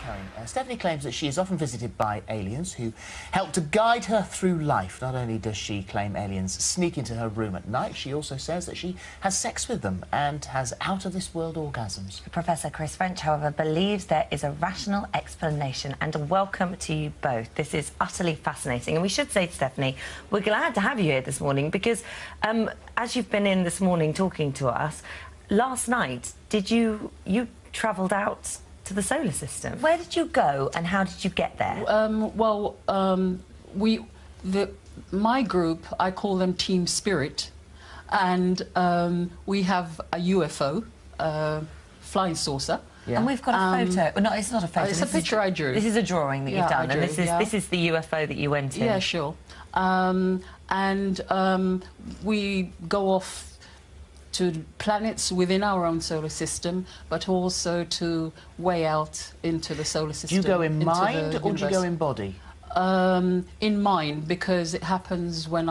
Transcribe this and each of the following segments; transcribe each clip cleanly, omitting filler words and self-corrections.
Cohen. Stephany claims that she is often visited by aliens who help to guide her through life. Not only does she claim aliens sneak into her room at night, she also says that she has sex with them and has out-of-this-world orgasms. Professor Chris French, however, believes there is a rational explanation, and welcome to you both. This is utterly fascinating, and we should say to Stephany, we're glad to have you here this morning because, as you've been in this morning talking to us, last night, you travelled out to the solar system. Where did you go and how did you get there? My group, I call them Team Spirit, and we have a UFO, flying saucer. Yeah. And we've got a photo. No, it's not a photo. It's a picture I drew. This is a drawing that you've done, and this is the UFO that you went in. Yeah, sure. We go off to planets within our own solar system, but also to way out into the solar system. Do you go in mind or do you go in body? In mind, because it happens when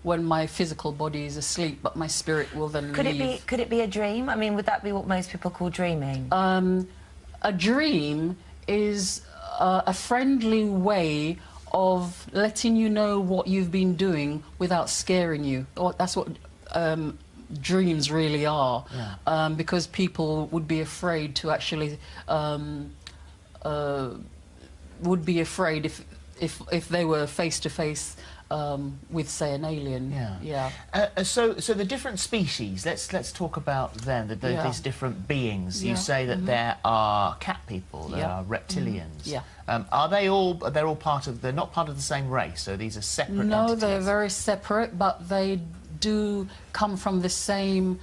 when my physical body is asleep, but my spirit will then leave. Could it be a dream? I mean, would that be what most people call dreaming? A dream is a friendly way of letting you know what you've been doing without scaring you. That's what dreams really are, yeah. Because people would be afraid to actually would be afraid if they were face to face with, say, an alien. Yeah. So the different species. Let's talk about them. These different beings. You say that there are cat people. There are reptilians. Yeah. Are they all? They're all part of. They're not part of the same race. So these are separate. No, entities. they're very separate, but they do come from the solar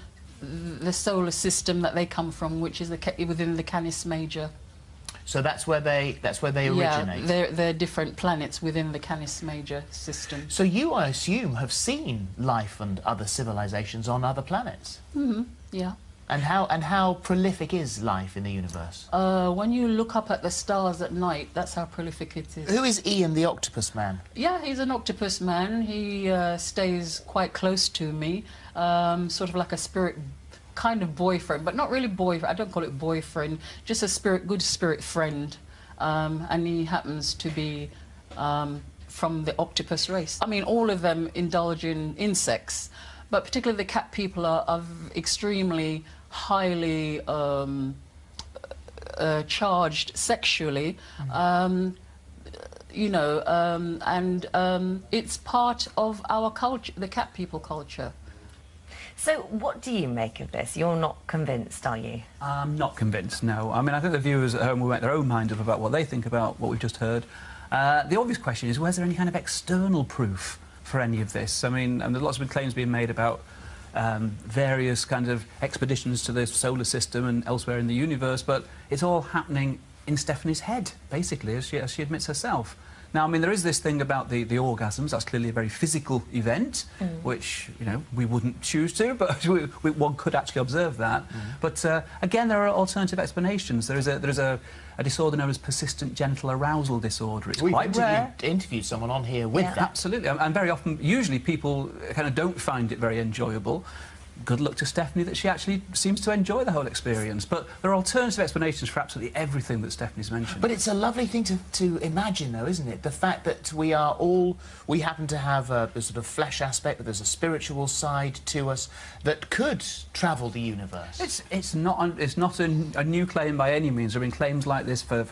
system that they come from, which is within the Canis Major. So that's where they originate. Yeah, they're different planets within the Canis Major system. So you, I assume, have seen life and other civilizations on other planets. Yeah. And how prolific is life in the universe? When you look up at the stars at night, that's how prolific it is. Who is Ian the Octopus Man? Yeah, he's an octopus man. He stays quite close to me, sort of like a spirit kind of boyfriend, but not really boyfriend. I don't call it boyfriend, just a good spirit friend. And he happens to be from the octopus race. I mean, all of them indulge in insects, but particularly the cat people are extremely highly charged sexually, you know, and it's part of our culture, the cat people culture. So what do you make of this? You're not convinced, are you? I'm not convinced, no. I mean, I think the viewers at home will make their own mind up about what they think about what we've just heard. The obvious question is, was there any kind of external proof for any of this? I mean, and there's lots of claims being made about various kind of expeditions to the solar system and elsewhere in the universe, but it's all happening in Stephany's head, basically, as she admits herself. Now, I mean, there is this thing about the orgasms. That's clearly a very physical event, which, you know, we wouldn't choose to, but one could actually observe that. But, again, there are alternative explanations. There is a disorder known as persistent genital arousal disorder. It's quite rare. We've interviewed someone on here with that. Absolutely. And very often, usually, people kind of don't find it very enjoyable. Good luck to Stephany that she actually seems to enjoy the whole experience. But there are alternative explanations for absolutely everything that Stephany's mentioned. But it's a lovely thing to imagine, though, isn't it? The fact that we happen to have a sort of flesh aspect, but there's a spiritual side to us that could travel the universe. It's not a new claim by any means. There have been claims like this for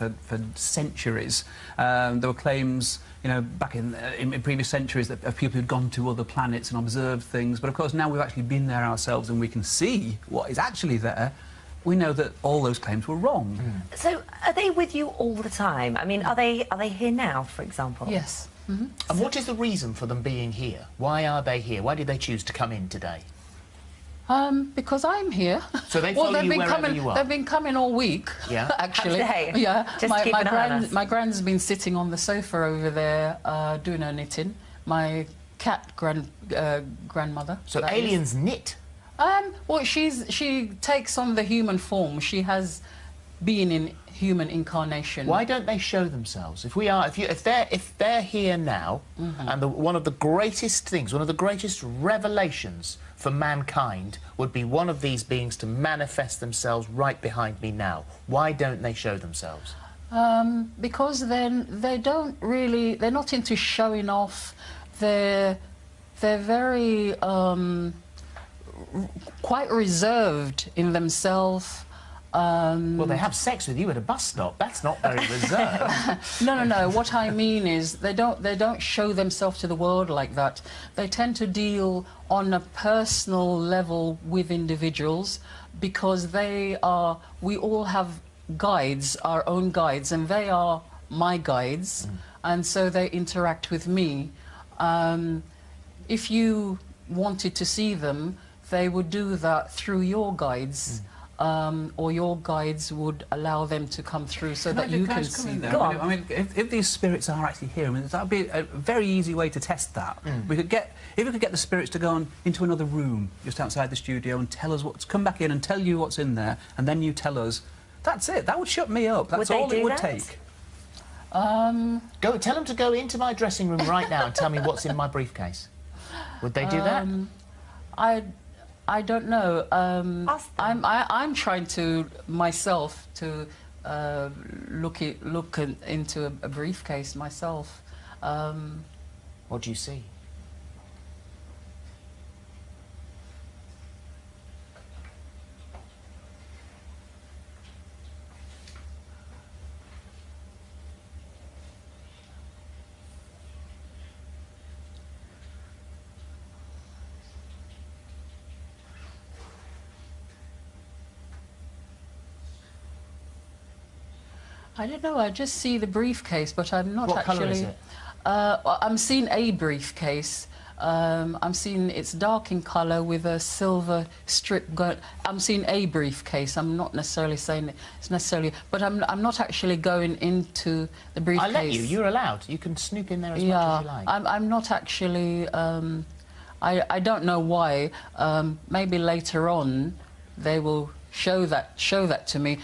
centuries. There were claims, you know, back in previous centuries of people who'd gone to other planets and observed things. But of course, now we've actually been there ourselves and we can see what is actually there. We know that all those claims were wrong. So, are they with you all the time? I mean, are they here now, for example? Yes. And what is the reason for them being here? Why are they here? Why did they choose to come in today? Because I'm here. So they follow you wherever you are? They've been coming all week, actually. Yeah. My grand's been sitting on the sofa over there doing her knitting. My cat grandmother. So aliens knit? Well, she takes on the human form. She has been in human incarnation. Why don't they show themselves? If they're here now, and one of the greatest things, one of the greatest revelations for mankind would be one of these beings to manifest themselves right behind me now. Why don't they show themselves? Because then they're not into showing off. They're very quite reserved in themselves. Well, they have sex with you at a bus stop. That's not very reserved. No. What I mean is they don't show themselves to the world like that. They tend to deal on a personal level with individuals because we all have guides, our own guides, and they are my guides, and so they interact with me. If you wanted to see them, they would do that through your guides. Or your guides would allow them to come through so that you can see them. Go on. I mean, if these spirits are actually here, I mean, that would be a very easy way to test that. If we could get the spirits to go into another room just outside the studio and tell us come back in and tell you what's in there, and then you tell us, that's it. That would shut me up. That's all it would take. Tell them to go into my dressing room right now and tell me what's in my briefcase. Would they do that? I don't know. I'm trying to myself to look into a briefcase myself. What do you see? I don't know. I just see the briefcase, but I'm not what actually. What colour is it? I'm seeing a briefcase. I'm seeing it's dark in colour with a silver strip. I'm seeing a briefcase. I'm not necessarily saying it's necessarily, but I'm not actually going into the briefcase. I let you. You're allowed. You can snoop in there as much as you like. I'm not actually. I don't know why. Maybe later on, they will show that to me.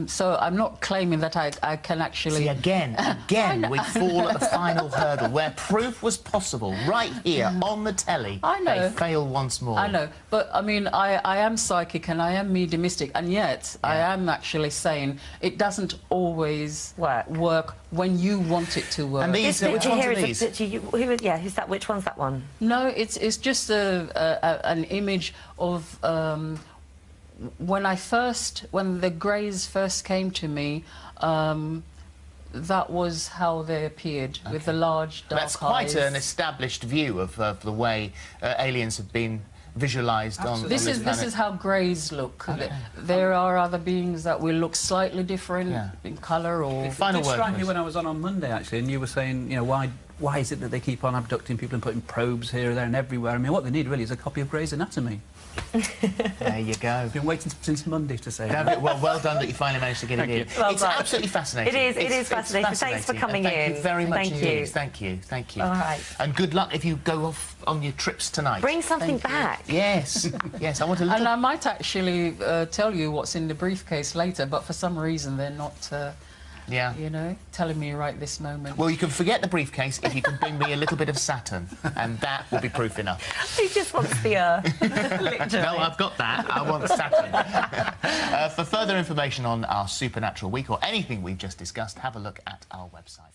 So I'm not claiming that I can actually... See, again, we fall at the final hurdle where proof was possible, right here, on the telly. I know. They fail once more. I know, but, I mean, I am psychic and I am mediumistic, and yet I am actually saying it doesn't always work when you want it to work. And these, which ones are these? Who's that? Which one's that one? No, it's just an image of... when the greys first came to me, that was how they appeared, with the large dark eyes. That's quite an established view of the way aliens have been visualised on this planet. This is how greys look. Okay. There are other beings that will look slightly different in colour or... It did strike me when I was on Monday, actually, and you were saying, you know, why is it that they keep on abducting people and putting probes here, there and everywhere? I mean, what they need really is a copy of Grey's Anatomy. There you go. I've been waiting since Monday to say that. Well done that you finally managed to get it in. Well it's done. absolutely fascinating. It is fascinating. Thanks for coming in. Thank you very much indeed. You. Thank you. All right. And good luck if you go off on your trips tonight. Bring something back. Yes. Yes, I want to... And I might actually tell you what's in the briefcase later, but for some reason they're not... you know, telling me right this moment. Well, you can forget the briefcase if you can bring me a little bit of Saturn, and that will be proof enough. He just wants the literally. No, I've got that. I want Saturn. For further information on our Supernatural Week or anything we've just discussed, have a look at our website.